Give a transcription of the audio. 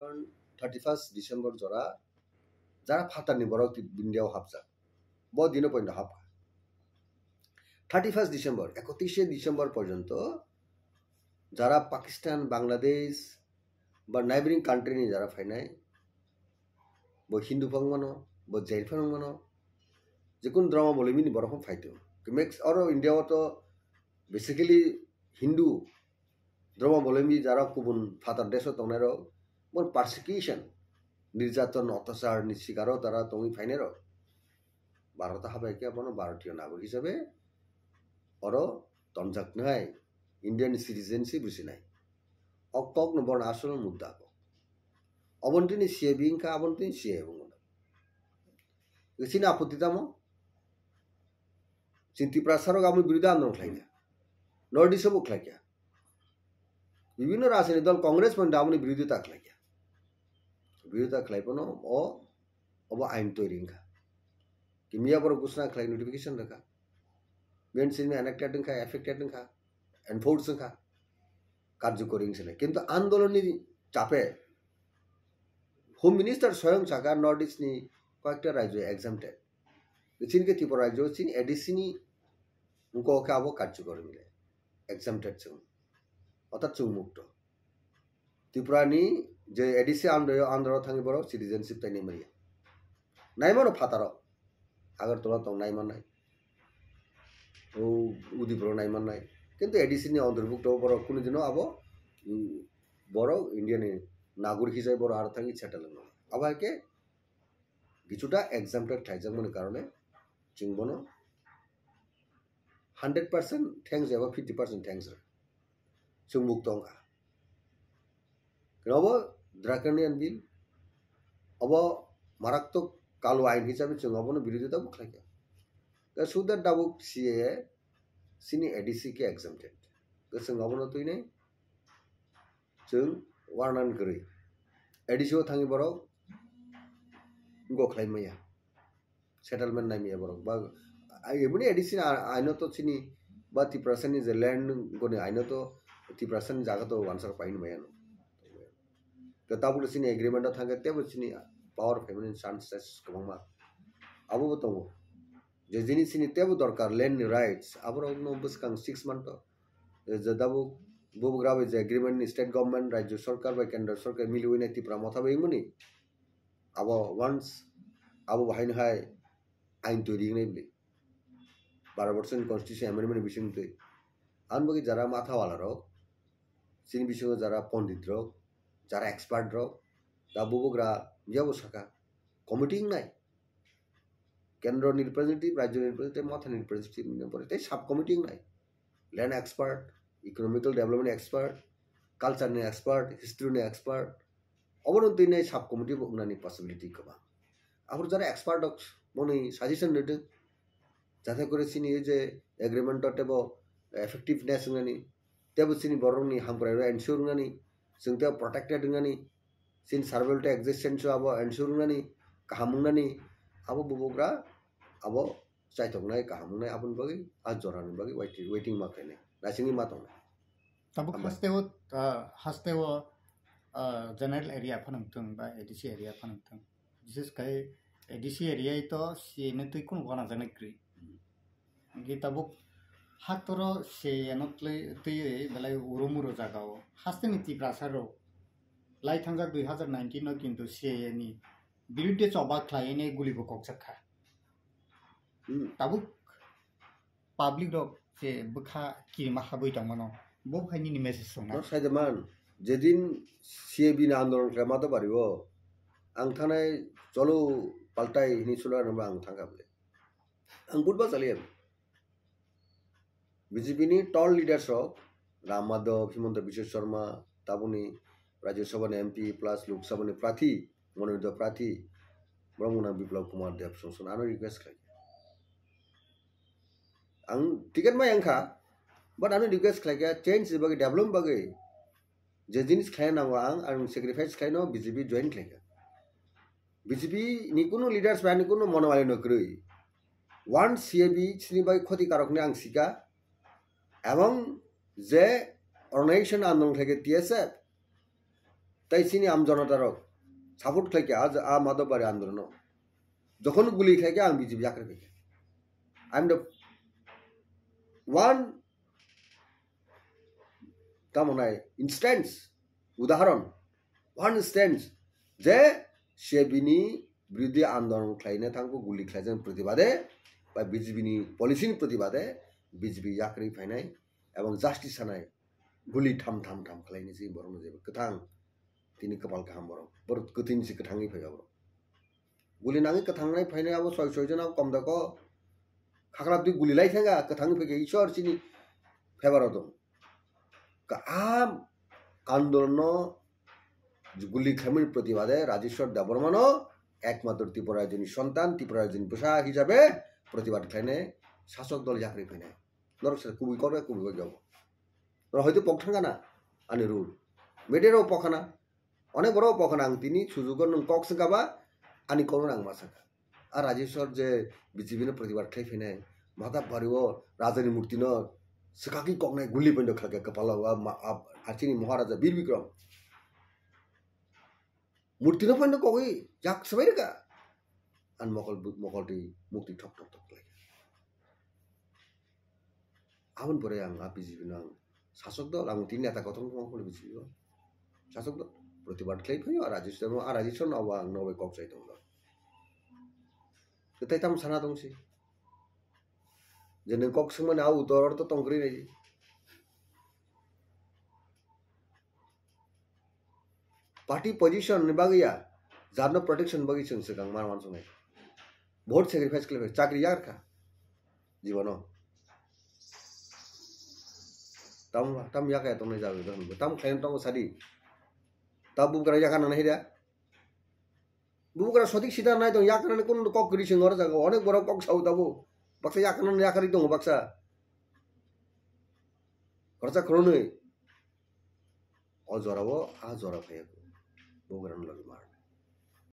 কারণ 31 ডিসেম্বর যারা ফাতারনি বড় ইন্ডিয়াও হাবজা দিনও পর্যন্ত হাব 31 ডিসেম্বর 31শে ডিসেম্বর পর্যন্ত যারা পাকিস্তান বাংলাদেশ বা নাইবারিং কান্ট্রি ni যারা ফাইনাই bo hindu phangmano bo jain phangmano jekun drama bolimi ni borokon faito makes oro india to basically hindu drama bolimi jara kubun fatar deso tonero mon persecution নির্যাতন অত্যাচার শিকারও তারা তুমি ফাইনেরো ভারত হাবাইকে আপনার ভারতীয় নাগরিক হিসাবে অরো তনজাক নাই ইন্ডিয়ান সিটিজেনশিপ বুঝি নাই অকক নম্বর আসল মুদ্রা অবন্তিনি সিএ বিংকা অবন্তিনি সিএ এবং এসিনা আপত্তিতাম চিন্তি প্রাসারক আমি বিরুদ্ধে আন্দোলন খাইনা নর্থ ইস্ট বুক খাইয়া বিভিন্ন রাজনৈতিক দল কংগ্রেস পর্যন্ত আমি বিরোধিতা খাইয়া বিরোধিতা খাইপনো অব আইন তৈরি কিমিয়া বড় ঘোষণা খাই নোটিফিকেশন রাখা বেন সিনে এনাক্টেড খা এফেক্টেড খা এনফোর্স খা কার্যকরী হিসেবে কিন্তু আন্দোলনের চাপে হোম মিনিস্টার স্বয়ং সাকা নর্থ ইস্ট নি কয়েকটা রাজ্য এক্সামটেড চিনকে ত্রিপুরা রাজ্য চিন এডিসিনি উনকে আবো কার্যকরী মিলে এক্সামটেড চুং অর্থাৎ চুংমুক্ত ত্রিপুরানি যে এডিসি আন্ধ্র থাকি বড় সিটিজেনশিপ তাই নেমারিয়া নাইমানো ফাতার আগরতলা তো নাইমান নাই ও উদিপুর নাইমান নাই কিন্তু এডিসিনি অন্তর্ভুক্ত বড় কোনোদিনও আবো বড় ইন্ডিয়ান নাগরিক হিসেবে বড় আর থাকি সেটেল আবারকে কিছুটা এক্সামটেড থাইজামনের কারণে চিংবনো 100% থ্যাংকস এবা 50% থ্যাংকস চুংমুক্ত অঙ্কা अब द्राकनियान बिल अब मारात्मक कालो आइन हिसाबै जों अब विरोधिता बुख्लाइया दा सुदार दाबुक सीए सिनी एडीसी के एग्जामटेड जों अब तुइने जों वारनान गरै एडीसी थाङि बरो गख्लाइमाया सेटलमेंट नाइमिया बरो बा एबुनि एडीसी आइनो तो सिनी बा 30% जे लैंड गने आइनो तो 30% जागा तो आंसर पाइन मायानो ताबुल सिनी एग्रीमेंट थांगे तेबो सिनी पावर फेमिनिन चांसेस गोबांमा आबो दङ जे जिनिसनि तेबो दरकार लैंड राइट्स आबो नो बसकां 6 मंथ जे दाबो बुबग्राबे जे एग्रीमेंट नि स्टेट गवर्नमेंट राज्य सरकार बा केंद्र सरकार मिलिवैनाय तिप्रा मथाबैमोनि आबो वन्स आबो बाहायनो हाय आइन तैरिनाय बिले 12% कन्स्टिट्यूशन अमेंडमेंट बिसिंगते आनबगि जारा माथावाला रो सिनी बिसिङो जारा पंडित रो যারা এক্সপার্ট র তা বুবুগরা যাবো শাখা কমিটিং নাই কেন্দ্র রিপ্রেজেন্টেটিভ রাজ্য রিপ্রেজেন্টেটিভ মাথা রিপ্রেজেন্টেটিভ পরে তাই সাব কমিটিং নাই land expert economical development expert culture নি এক্সপার্ট হিস্ট্রি নি এক্সপার্ট অবনতি নেই সাব কমিটি উনানি পসিবিলিটি কবা আবার যারা এক্সপার্ট মনে সাজেশন দিতে যাতে করে সিনি যে এগ্রিমেন্ট টেবো এফেক্টিভনেস নানি তেবো সিনি বরংনি হামপ্রাই এনশিওর নানি जोंते protected ngani sin survival existence abo ensure ngani kahamungani abo bubugra abo chaitongnai kahamungnai abun bagi ajorani bagi waiting makene nasingi matong tabu hasteo general area phanangtung ba adc area phanangtung bises kai adc area to si ne tui kun gona janakri ngi tabu हातरो से एनोतले तये बेलाय उरुमुरो जागाओ हास्तेनि तिब्रासारो लाई थांगा 2019 no किन्तु सीएनि बिरुद्धे चबा ख्लायने गुलिबो कक्सखा ताबु public रो जे बखा किमा हाबै दंमनो बो फाइनि message संना साइदमान जेदिन सीएबि ना आन्दोलन खालामातो पारिबो आं थानाय चलो पाल्टाय नि सुला नबा आं थांगाबले आं बुधबा चलिया बीजेपी नि टॉल लीडर्स राम माधव हिमंत विश्व शर्मा ताबुनी राज्यसभा एमपी प्लस लोकसभा प्रार्थी मनोनीत प्रार्थी ब्रह्मनाथ विप्लव कुमार देव संसन आनो रिक्वेस्ट खाई आं टिकेट मा आंखा बाट आनो रिक्वेस्ट खाई चेंज बगे डेभलप बगे जे जिनिस खाय नांगौ आं सेक्रिफाइस खायनो बीजेपी जॉइन खाई बीजेपी नि कुनो लीडर्स बानि कुनो मनोवाले नकरै वन सीएबी सिनि बाय क्षतिकारक ने आं सिका এবং যে অর্গানাইজেশন আন্দোলন থেকে টিএসএফ তাই সিনি আম জনতারক সাপোর্ট খাইকে আজ মাদকবাড়ি আন্দোলন যখন গুলি খাইকে আং বিজেপি জাকরে ফেকে আই এম দ্য ওয়ান তামনাই ইনস্ট্যান্স উদাহরণ ওয়ান ইনস্ট্যান্স যে সে বিনি বিরুদ্ধে আন্দোলন খাইনে থাকবো গুলি খাইছেন প্রতিবাদে বা বিজেপিনি পলিসিनि প্রতিবাদে বিজেপি জাকরি ফাইনাय এবং জাস্টিस हानाय गुलि थाम थाम थाम खालायनोसै बर'नो जेबो गोथां तिनि कपाल गाहाम बर' गोथैनिसो गोथाङै फैया बर' गुलि नाङै गोथाङै फैनायाबो सय जना कम दाको खाख्ला दुइ गुलि लायथांगा गोथाङै फैगे ईश्वर सिनि फेभाराव दं आम आन्दोलन गुलि खामनि प्रतिबादे राजेश्वर देबबर्मन एकमात्र त्रिपुरा रायजोनि सन्तान त्रिपुरा रायजोनि बोसा हिसाबै प्रतिबाद खालायनाय शासक दल जाकरि फैनाय नरसर कुबुइ करबे कुबुइ जाबो হয়তো পকথাঙ্গানা আনি রুল মেডেরও পখানা অনেক বড় পখানা আং তিনি সুযোগ নং কক সঙ্গাবা আনি করুন আং মাসাকা আর রাজেশ্বর যে বিজেপির প্রতিবাদ খাই ফেনে মাথা বাড়িও রাজানি মূর্তি ন সেকাকি ককনাই গুলি পেন্ড খাকে কপালা আচিনি মহারাজা বীর বিক্রম মূর্তি ন পেন্ড কই যাক সবাই রেখা আন মকলটি মুক্তি ঠক ঠক ঠক লাগে আউন পরে আং বিজেপি নং শাসক দল আং তিন নেতা কথম করে বিজেপি শাসক দল প্রতিবাদ খাই ফে요 রাজেশ্বর নবা নবে কক চাই দं তাই তাম সানা দंसै যে নং কক সমনে আউ দর তো তংগ্রি নাই पार्टी पोजिशन बागैया जानो प्रोटेक्शन बागै जों सिगां मार मान संनाय बहुत सेक्रिफाइस खालामबाय चाकरि यारखा जीवनाव tam yakai tong nei jabe don tam khain tong sadi ta bukra yakan na hida bukra sodik sida nai tong yakan ne kun kok gri singor jaga onek boro kok sau tabu baksa yakan ne yakari tong baksa khorcha khronoi o jorabo a jora phaya bukra lagi mar